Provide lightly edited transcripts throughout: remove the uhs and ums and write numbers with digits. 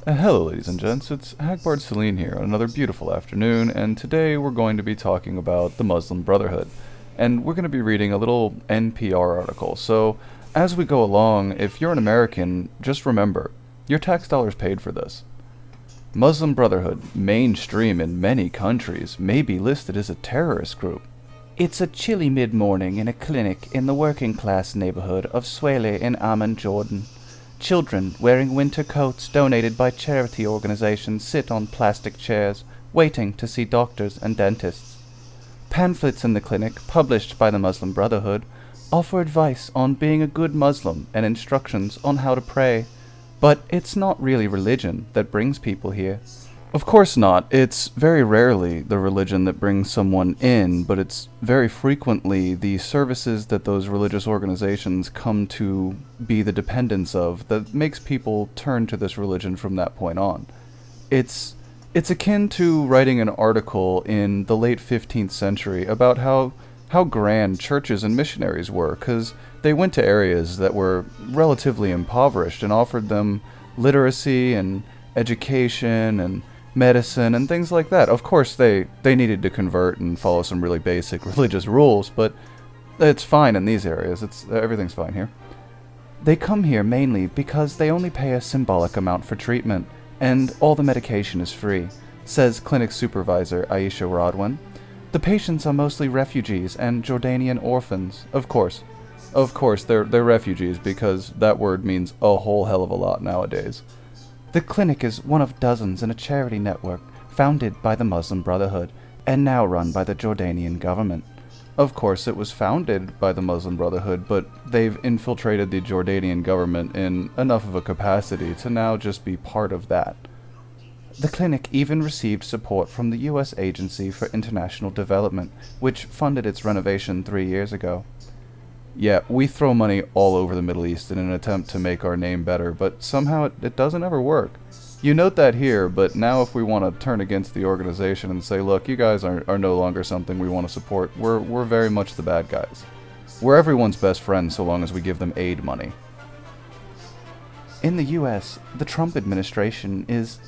Hello, ladies and gents. It's Hagbard Celine here on another beautiful afternoon, and today we're going to be talking about the Muslim Brotherhood. And we're going to be reading a little NPR article. So, as we go along, if you're an American, just remember, your tax dollars paid for this. Muslim Brotherhood, mainstream in many countries, may be listed as a terrorist group. It's a chilly mid-morning in a clinic in the working-class neighborhood of Swaleh in Amman, Jordan. Children wearing winter coats donated by charity organizations sit on plastic chairs, waiting to see doctors and dentists. Pamphlets in the clinic, published by the Muslim Brotherhood, offer advice on being a good Muslim and instructions on how to pray. But it's not really religion that brings people here. Of course not. It's very rarely the religion that brings someone in, but it's very frequently the services that those religious organizations come to be the dependents of that makes people turn to this religion from that point on. It's akin to writing an article in the late 15th century about how grand churches and missionaries were, because they went to areas that were relatively impoverished and offered them literacy and education and medicine and things like that. Of course, they needed to convert and follow some really basic religious rules, but it's fine in these areas. Everything's fine here. They come here mainly because they only pay a symbolic amount for treatment, and all the medication is free, says clinic supervisor Aisha Rodwin. The patients are mostly refugees and Jordanian orphans. Of course, they're refugees because that word means a whole hell of a lot nowadays. The clinic is one of dozens in a charity network founded by the Muslim Brotherhood and now run by the Jordanian government. Of course, it was founded by the Muslim Brotherhood, but they've infiltrated the Jordanian government in enough of a capacity to now just be part of that. The clinic even received support from the U.S. Agency for International Development, which funded its renovation 3 years ago. Yeah, we throw money all over the Middle East in an attempt to make our name better, but somehow it doesn't ever work. You note that here, but now if we want to turn against the organization and say, look, you guys are no longer something we want to support, we're very much the bad guys. We're everyone's best friend so long as we give them aid money. In the U.S., the Trump administration is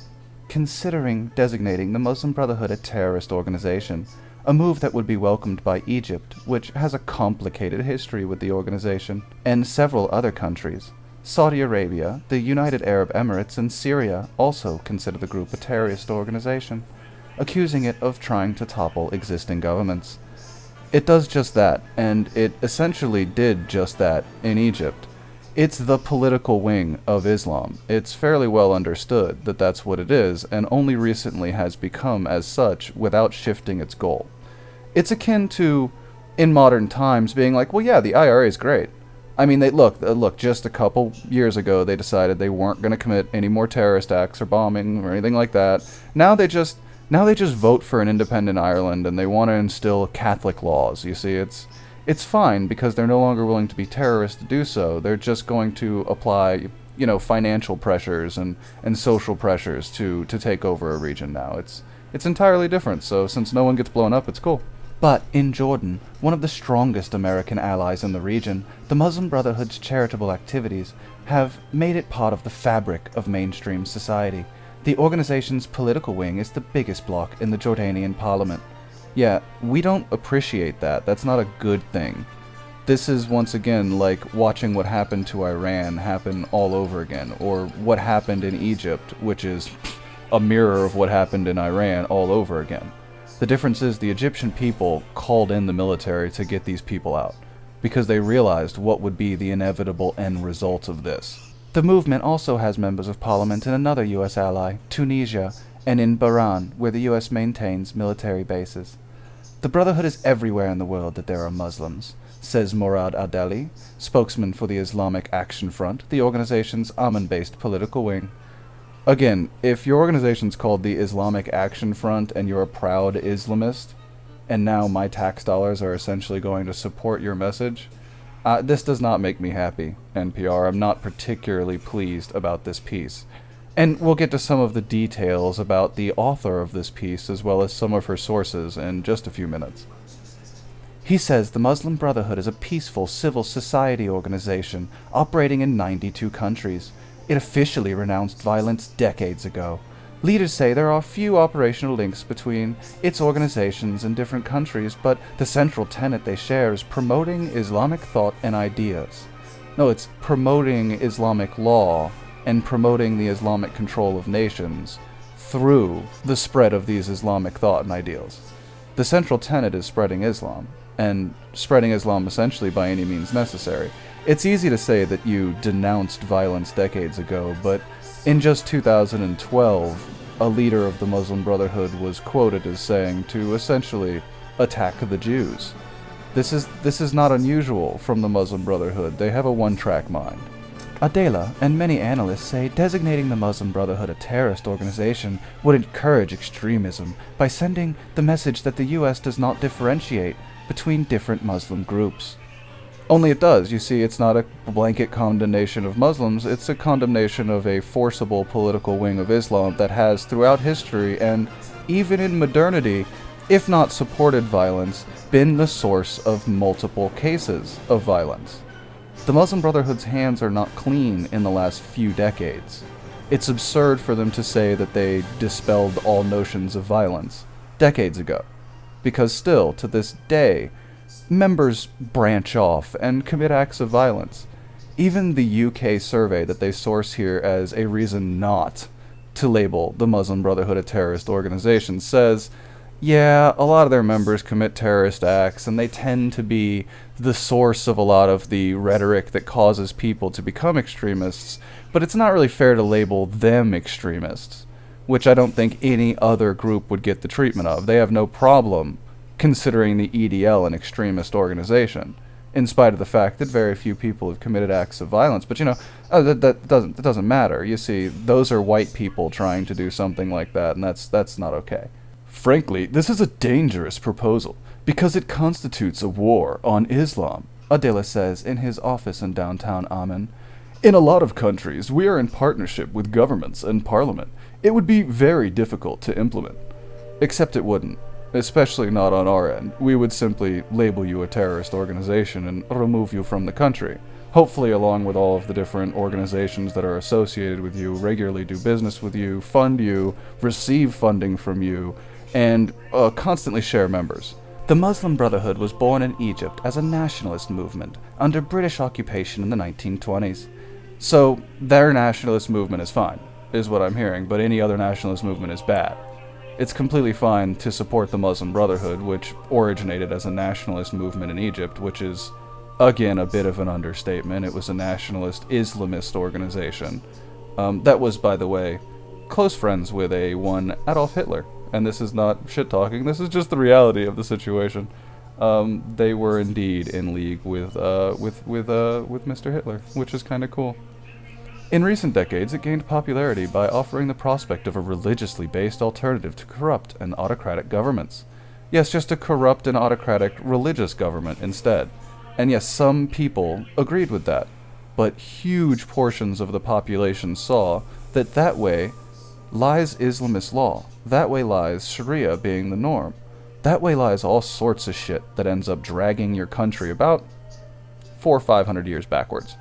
considering designating the Muslim Brotherhood a terrorist organization, a move that would be welcomed by Egypt, which has a complicated history with the organization, and several other countries. Saudi Arabia, the United Arab Emirates, and Syria also consider the group a terrorist organization, accusing it of trying to topple existing governments. It does just that, and it essentially did just that in Egypt. It's the political wing of Islam. It's fairly well understood that that's what it is, and only recently has become as such without shifting its goal. It's akin to, in modern times, being like, well, yeah, the IRA is great. I mean, look, just a couple years ago, they decided they weren't going to commit any more terrorist acts or bombing or anything like that. Now they just vote for an independent Ireland, and they want to instill Catholic laws. You see, it's fine because they're no longer willing to be terrorists to do so. They're just going to apply, financial pressures and social pressures to take over a region now. It's entirely different, so since no one gets blown up, it's cool. But in Jordan, one of the strongest American allies in the region, the Muslim Brotherhood's charitable activities have made it part of the fabric of mainstream society. The organization's political wing is the biggest bloc in the Jordanian parliament. Yeah, we don't appreciate that. That's not a good thing. This is once again like watching what happened to Iran happen all over again, or what happened in Egypt, which is a mirror of what happened in Iran all over again. The difference is the Egyptian people called in the military to get these people out, because they realized what would be the inevitable end result of this. The movement also has members of parliament in another U.S. ally, Tunisia, and in Bahrain, where the U.S. maintains military bases. The Brotherhood is everywhere in the world that there are Muslims, says Morad Adeli, spokesman for the Islamic Action Front, the organization's Amman-based political wing. Again, if your organization's called the Islamic Action Front and you're a proud Islamist, and now my tax dollars are essentially going to support your message, this does not make me happy, NPR. I'm not particularly pleased about this piece. And we'll get to some of the details about the author of this piece as well as some of her sources in just a few minutes. He says the Muslim Brotherhood is a peaceful civil society organization operating in 92 countries. It officially renounced violence decades ago. Leaders say there are few operational links between its organizations in different countries, but the central tenet they share is promoting Islamic thought and ideas. No, it's promoting Islamic law and promoting the Islamic control of nations through the spread of these Islamic thought and ideals. The central tenet is spreading Islam, and spreading Islam essentially by any means necessary. It's easy to say that you denounced violence decades ago, but in just 2012, a leader of the Muslim Brotherhood was quoted as saying to essentially attack the Jews. This is not unusual from the Muslim Brotherhood. They have a one-track mind. Adela and many analysts say designating the Muslim Brotherhood a terrorist organization would encourage extremism by sending the message that the U.S. does not differentiate between different Muslim groups. Only it does. You see, it's not a blanket condemnation of Muslims, it's a condemnation of a forcible political wing of Islam that has, throughout history and even in modernity, if not supported violence, been the source of multiple cases of violence. The Muslim Brotherhood's hands are not clean in the last few decades. It's absurd for them to say that they dispelled all notions of violence decades ago, because still, to this day, members branch off and commit acts of violence. Even the UK survey that they source here as a reason not to label the Muslim Brotherhood a terrorist organization says, yeah, a lot of their members commit terrorist acts, and they tend to be the source of a lot of the rhetoric that causes people to become extremists, but it's not really fair to label them extremists, which I don't think any other group would get the treatment of. They have no problem considering the EDL an extremist organization, in spite of the fact that very few people have committed acts of violence. But that doesn't matter. You see, those are white people trying to do something like that, and that's not okay. Frankly, this is a dangerous proposal, because it constitutes a war on Islam, Adela says in his office in downtown Amman. In a lot of countries, we are in partnership with governments and parliament. It would be very difficult to implement. Except it wouldn't. Especially not on our end. We would simply label you a terrorist organization and remove you from the country. Hopefully along with all of the different organizations that are associated with you, regularly do business with you, fund you, receive funding from you, and constantly share members. The Muslim Brotherhood was born in Egypt as a nationalist movement under British occupation in the 1920s. So their nationalist movement is fine, is what I'm hearing, but any other nationalist movement is bad. It's completely fine to support the Muslim Brotherhood, which originated as a nationalist movement in Egypt, which is, again, a bit of an understatement. It was a nationalist Islamist organization. That was, by the way, close friends with one Adolf Hitler. And this is not shit-talking, this is just the reality of the situation. They were indeed in league with Mr. Hitler, which is kind of cool. In recent decades, it gained popularity by offering the prospect of a religiously based alternative to corrupt and autocratic governments. Yes, just a corrupt and autocratic religious government instead. And yes, some people agreed with that, but huge portions of the population saw that that way lies Islamist law. That way lies Sharia being the norm. That way lies all sorts of shit that ends up dragging your country about 400 or 500 years backwards.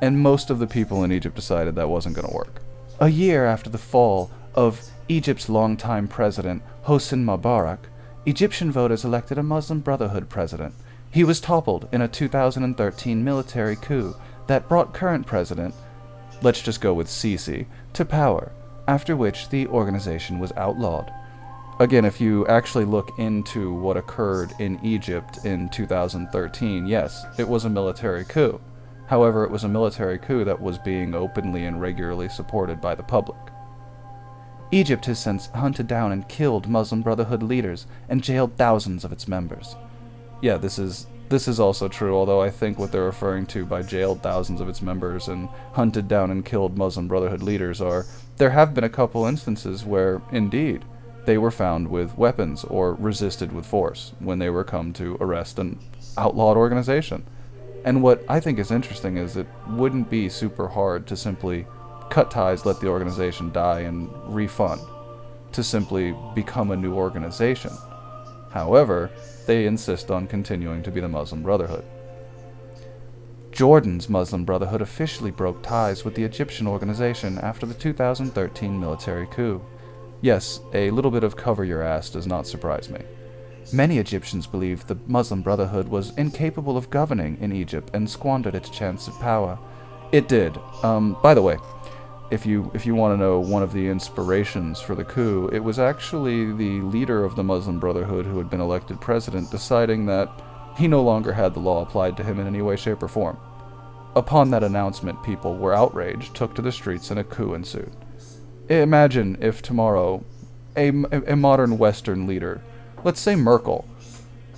And most of the people in Egypt decided that wasn't going to work. A year after the fall of Egypt's longtime president, Hosni Mubarak, Egyptian voters elected a Muslim Brotherhood president. He was toppled in a 2013 military coup that brought current president, let's just go with Sisi, to power, after which the organization was outlawed. Again, if you actually look into what occurred in Egypt in 2013, yes, it was a military coup. However, it was a military coup that was being openly and regularly supported by the public. Egypt has since hunted down and killed Muslim Brotherhood leaders and jailed thousands of its members. Yeah, this is also true, although I think what they're referring to by jailed thousands of its members and hunted down and killed Muslim Brotherhood leaders are, there have been a couple instances where, indeed, they were found with weapons or resisted with force when they were come to arrest an outlawed organization. And what I think is interesting is it wouldn't be super hard to simply cut ties, let the organization die, and refund, to simply become a new organization. However, they insist on continuing to be the Muslim Brotherhood. Jordan's Muslim Brotherhood officially broke ties with the Egyptian organization after the 2013 military coup. Yes, a little bit of cover your ass does not surprise me. Many Egyptians believed the Muslim Brotherhood was incapable of governing in Egypt and squandered its chance of power. It did. By the way, if you want to know one of the inspirations for the coup, it was actually the leader of the Muslim Brotherhood who had been elected president deciding that he no longer had the law applied to him in any way, shape, or form. Upon that announcement, people were outraged, took to the streets, and a coup ensued. Imagine if tomorrow a modern Western leader, let's say Merkel,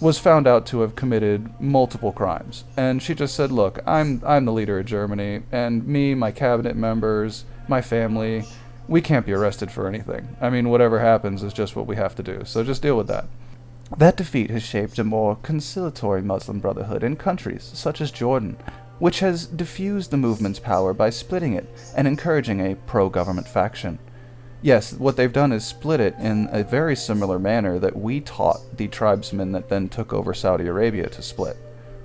was found out to have committed multiple crimes, and she just said, look, I'm the leader of Germany, and me, my cabinet members, my family, we can't be arrested for anything. I mean, whatever happens is just what we have to do, so just deal with that. That defeat has shaped a more conciliatory Muslim Brotherhood in countries such as Jordan, which has diffused the movement's power by splitting it and encouraging a pro-government faction. Yes, what they've done is split it in a very similar manner that we taught the tribesmen that then took over Saudi Arabia to split.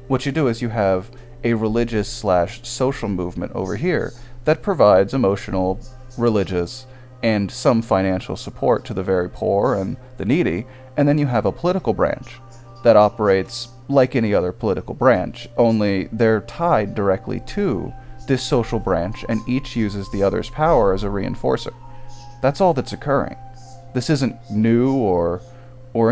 What you do is you have a religious/social movement over here that provides emotional, religious, and some financial support to the very poor and the needy, and then you have a political branch that operates like any other political branch, only they're tied directly to this social branch, and each uses the other's power as a reinforcer. That's all that's occurring. This isn't new or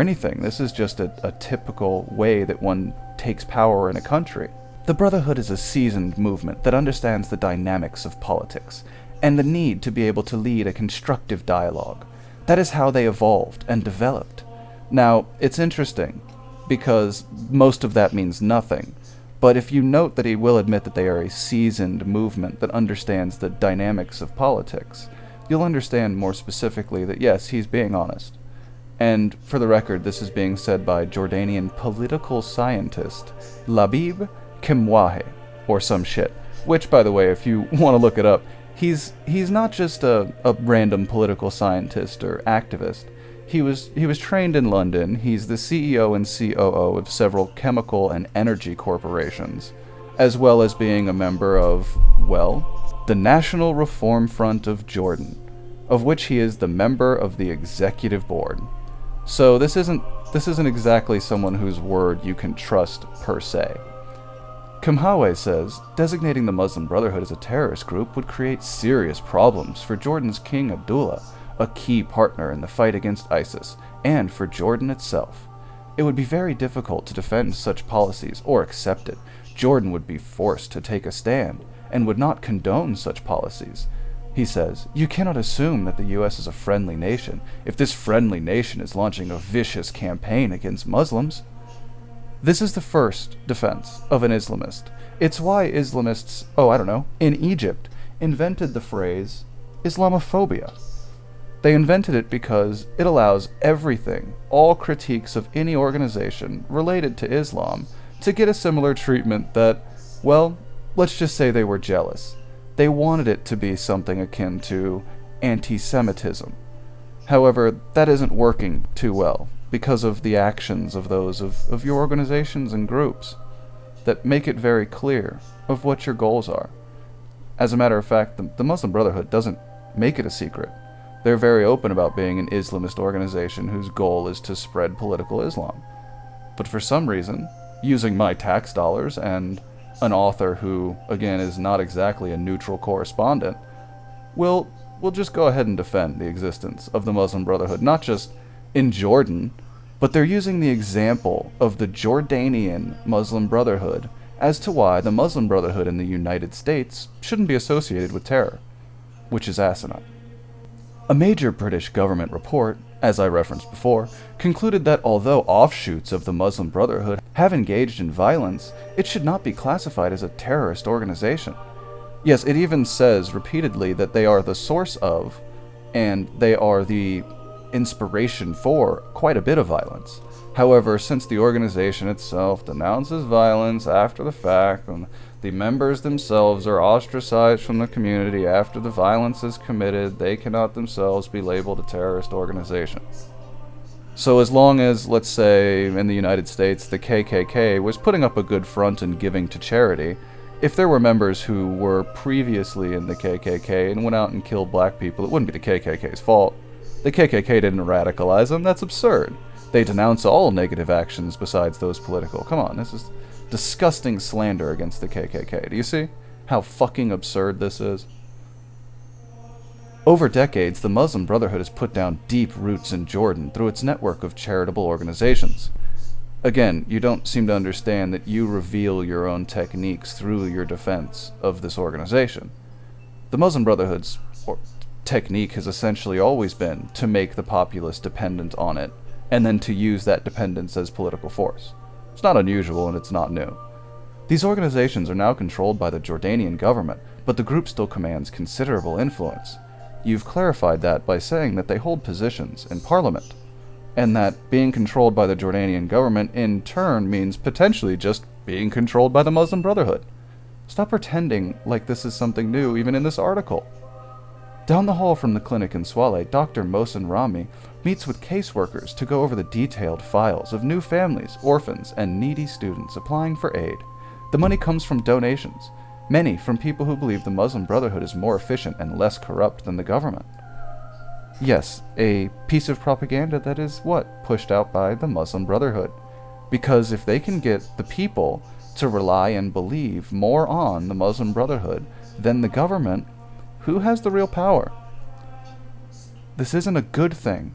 anything. This is just a typical way that one takes power in a country. The Brotherhood is a seasoned movement that understands the dynamics of politics and the need to be able to lead a constructive dialogue. That is how they evolved and developed. Now, it's interesting, because most of that means nothing, but if you note that he will admit that they are a seasoned movement that understands the dynamics of politics, you'll understand more specifically that yes, he's being honest. And for the record, this is being said by Jordanian political scientist Labib Kimwahe, or some shit, which, by the way, if you want to look it up, he's not just a random political scientist or activist. He was trained in London. He's the CEO and COO of several chemical and energy corporations, as well as being a member of, well, the National Reform Front of Jordan, of which he is the member of the executive board. So this isn't exactly someone whose word you can trust per se. Kimhawe says, designating the Muslim Brotherhood as a terrorist group would create serious problems for Jordan's King Abdullah, a key partner in the fight against ISIS, and for Jordan itself. It would be very difficult to defend such policies or accept it. Jordan would be forced to take a stand and would not condone such policies. He says, you cannot assume that the U.S. is a friendly nation if this friendly nation is launching a vicious campaign against Muslims. This is the first defense of an Islamist. It's why Islamists, in Egypt, invented the phrase Islamophobia. They invented it because it allows everything, all critiques of any organization related to Islam, to get a similar treatment that, well, let's just say they were jealous. They wanted it to be something akin to anti-Semitism. However, that isn't working too well because of the actions of those of your organizations and groups that make it very clear of what your goals are. As a matter of fact, the Muslim Brotherhood doesn't make it a secret. They're very open about being an Islamist organization whose goal is to spread political Islam. But for some reason, using my tax dollars and an author who, again, is not exactly a neutral correspondent, we'll just go ahead and defend the existence of the Muslim Brotherhood, not just in Jordan, but they're using the example of the Jordanian Muslim Brotherhood as to why the Muslim Brotherhood in the United States shouldn't be associated with terror, which is asinine. A major British government report, as I referenced before, concluded that although offshoots of the Muslim Brotherhood have engaged in violence, it should not be classified as a terrorist organization. Yes, it even says repeatedly that they are the source of, and they are the inspiration for, quite a bit of violence. However, since the organization itself denounces violence after the fact, and the members themselves are ostracized from the community after the violence is committed, they cannot themselves be labeled a terrorist organization. So as long as, let's say, in the United States, the KKK was putting up a good front and giving to charity, if there were members who were previously in the KKK and went out and killed black people, it wouldn't be the KKK's fault. The KKK didn't radicalize them. That's absurd. They denounce all negative actions besides those political. Come on, this is disgusting slander against the KKK. Do you see how fucking absurd this is? Over decades, the Muslim Brotherhood has put down deep roots in Jordan through its network of charitable organizations. Again, you don't seem to understand that you reveal your own techniques through your defense of this organization. The Muslim Brotherhood's technique has essentially always been to make the populace dependent on it, and then to use that dependence as political force. It's not unusual and it's not new. These organizations are now controlled by the Jordanian government, but the group still commands considerable influence. You've clarified that by saying that they hold positions in parliament, and that being controlled by the Jordanian government in turn means potentially just being controlled by the Muslim Brotherhood. Stop pretending like this is something new even in this article. Down the hall from the clinic in Swaleh, Dr. Mohsen Rami meets with caseworkers to go over the detailed files of new families, orphans, and needy students applying for aid. The money comes from donations, many from people who believe the Muslim Brotherhood is more efficient and less corrupt than the government. Yes, a piece of propaganda that is pushed out by the Muslim Brotherhood. Because if they can get the people to rely and believe more on the Muslim Brotherhood than the government, who has the real power? This isn't a good thing.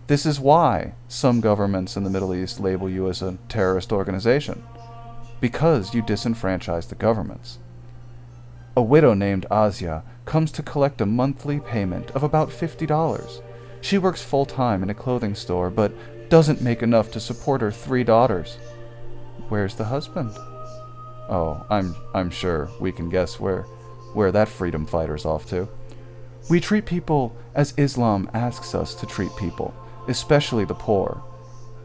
This is why some governments in the Middle East label you as a terrorist organization. Because you disenfranchise the governments. A widow named Asia comes to collect a monthly payment of about $50. She works full-time in a clothing store, but doesn't make enough to support her 3 daughters. Where's the husband? Oh, I'm sure we can guess where that freedom fighter's off to. We treat people as Islam asks us to treat people, especially the poor.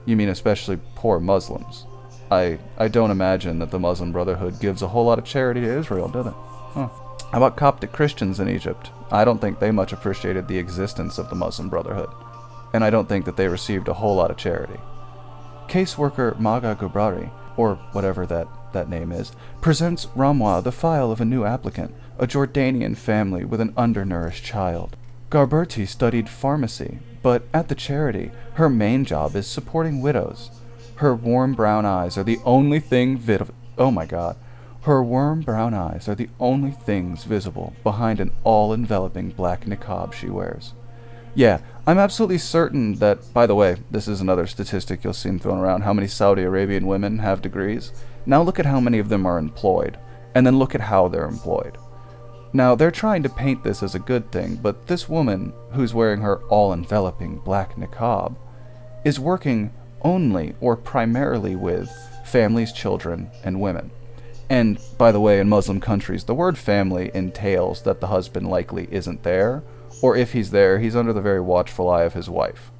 You mean especially poor Muslims? I don't imagine that the Muslim Brotherhood gives a whole lot of charity to Israel, do they? Huh. How about Coptic Christians in Egypt? I don't think they much appreciated the existence of the Muslim Brotherhood, and I don't think that they received a whole lot of charity. Caseworker Maga Gubrari, or whatever that name is, presents Ramwa the file of a new applicant, a Jordanian family with an undernourished child. Garberti studied pharmacy, but at the charity, her main job is supporting widows. Her warm brown eyes are the only thing Her warm brown eyes are the only things visible behind an all-enveloping black niqab she wears. Yeah, I'm absolutely certain that, by the way, this is another statistic you'll see thrown around, how many Saudi Arabian women have degrees. Now look at how many of them are employed, and then look at how they're employed. Now, they're trying to paint this as a good thing, but this woman, who's wearing her all-enveloping black niqab, is working only or primarily with families, children, and women. And, by the way, in Muslim countries, the word family entails that the husband likely isn't there, or if he's there, he's under the very watchful eye of his wife.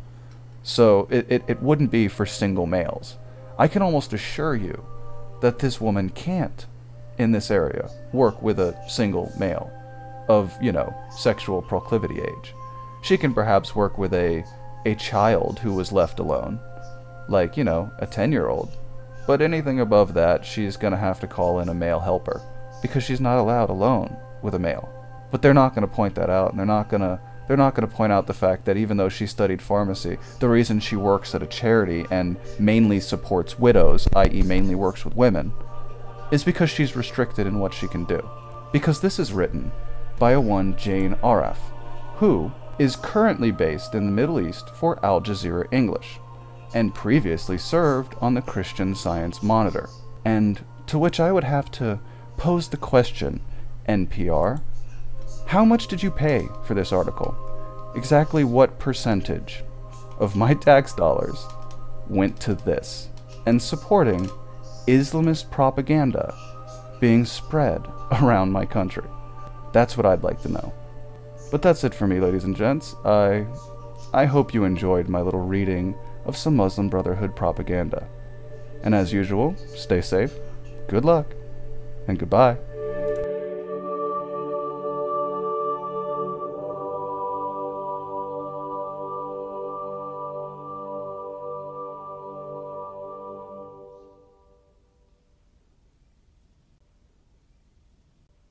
So it wouldn't be for single males. I can almost assure you that this woman can't, in this area, work with a single male of, sexual proclivity age. She can perhaps work with a child who was left alone, like, a 10-year-old. But anything above that, she's going to have to call in a male helper, because she's not allowed alone with a male. But they're not going to point that out, and they're not going to point out the fact that even though she studied pharmacy, the reason she works at a charity and mainly supports widows, i.e. mainly works with women, is because she's restricted in what she can do. Because this is written by a one Jane Araf, who is currently based in the Middle East for Al Jazeera English, and previously served on the Christian Science Monitor, and to which I would have to pose the question, NPR, how much did you pay for this article? Exactly what percentage of my tax dollars went to this, and supporting Islamist propaganda being spread around my country? That's what I'd like to know. But that's it for me, ladies and gents. I hope you enjoyed my little reading of some Muslim Brotherhood propaganda. And as usual, stay safe, good luck, and goodbye.